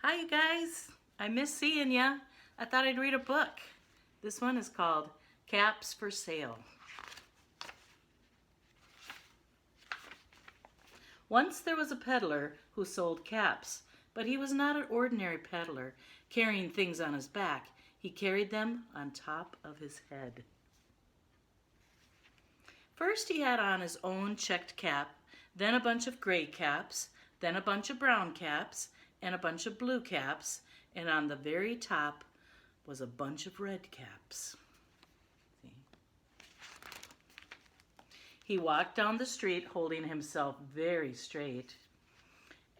Hi, you guys. I miss seeing ya. I thought I'd read a book. This one is called Caps for Sale. Once there was a peddler who sold caps, but he was not an ordinary peddler carrying things on his back. He carried them on top of his head. First he had on his own checked cap, then a bunch of gray caps, then a bunch of brown caps, and a bunch of blue caps, and on the very top was a bunch of red caps. See? He walked down the street holding himself very straight,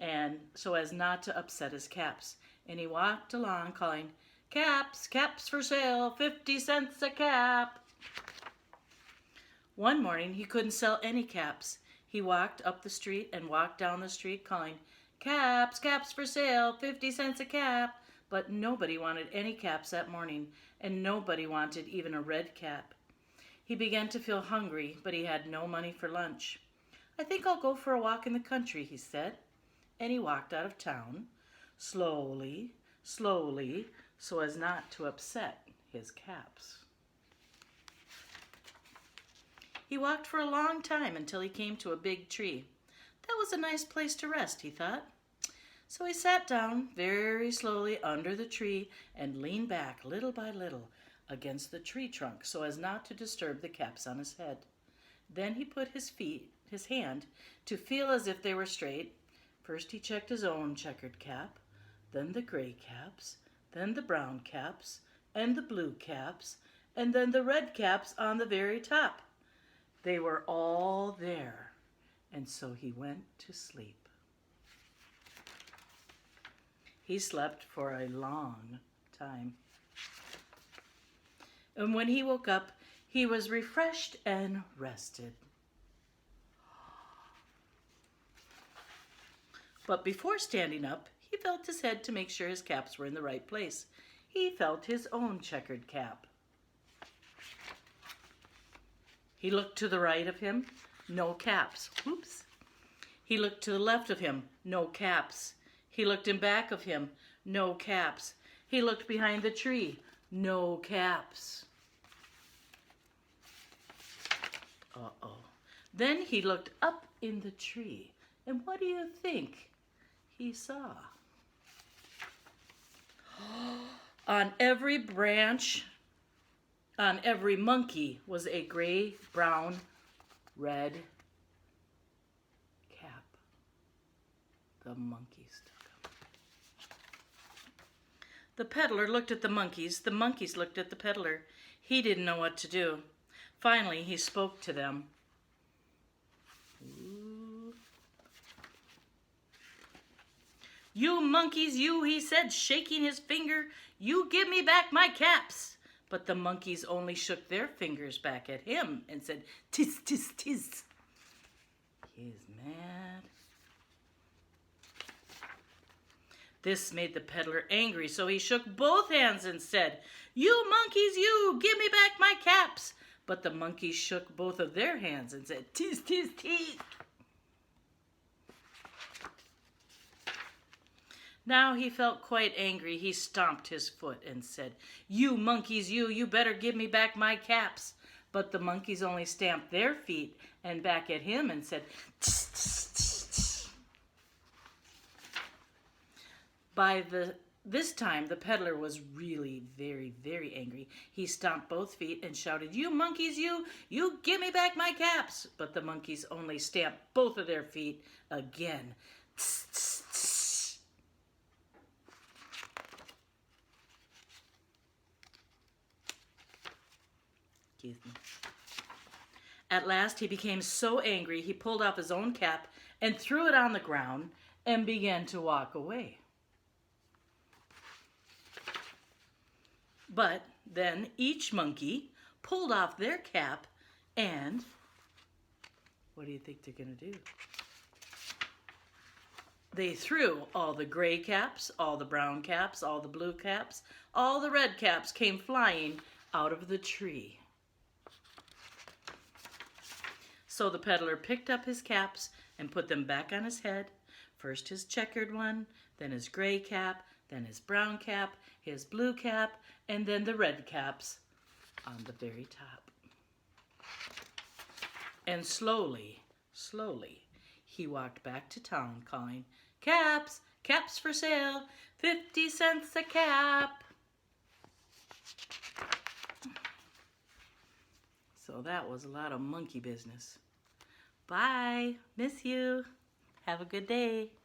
and so as not to upset his caps. And he walked along calling, "Caps, caps for sale, 50 cents a cap." One morning he couldn't sell any caps. He walked up the street and walked down the street calling, "Caps, caps for sale, 50 cents a cap." But nobody wanted any caps that morning, and nobody wanted even a red cap. He began to feel hungry, but he had no money for lunch. "I think I'll go for a walk in the country," he said. And he walked out of town, slowly, slowly, so as not to upset his caps. He walked for a long time until he came to a big tree. That was a nice place to rest, he thought. So he sat down very slowly under the tree and leaned back little by little against the tree trunk so as not to disturb the caps on his head. Then he put his hand to feel as if they were straight. First he checked his own checkered cap, then the gray caps, then the brown caps, and the blue caps, and then the red caps on the very top. They were all there, and so he went to sleep. He slept for a long time. And when he woke up, he was refreshed and rested. But before standing up, he felt his head to make sure his caps were in the right place. He felt his own checkered cap. He looked to the right of him, no caps. Oops. He looked to the left of him, no caps. He looked in back of him, no caps. He looked behind the tree, no caps. Uh-oh. Then he looked up in the tree, and what do you think he saw? On every branch, on every monkey was a gray, brown, red cap. The monkeys took them. The peddler looked at the monkeys looked at the peddler. He didn't know what to do. Finally, he spoke to them. "Ooh. You monkeys, you," he said, shaking his finger, "you give me back my caps." But the monkeys only shook their fingers back at him and said, "Tis, tis, tis." He's mad. This made the peddler angry, so he shook both hands and said, "You monkeys, you, give me back my caps." But the monkeys shook both of their hands and said, "Tis, tis, tis." Now he felt quite angry. He stomped his foot and said, "You monkeys, you better give me back my caps." But the monkeys only stamped their feet and back at him and said, "Tss, tss, tss, tss." This time the peddler was really very, very angry. He stomped both feet and shouted, "You monkeys, you give me back my caps." But the monkeys only stamped both of their feet again. Tss, tss, tss. Excuse me. At last he became so angry he pulled off his own cap and threw it on the ground and began to walk away. But then each monkey pulled off their cap and what do you think they're going to do? They threw all the gray caps, all the brown caps, all the blue caps, all the red caps came flying out of the tree. So the peddler picked up his caps and put them back on his head, first his checkered one, then his gray cap, then his brown cap, his blue cap, and then the red caps on the very top. And slowly, he walked back to town calling, "Caps, caps for sale, 50 cents a cap." So that was a lot of monkey business. Bye. Miss you. Have a good day.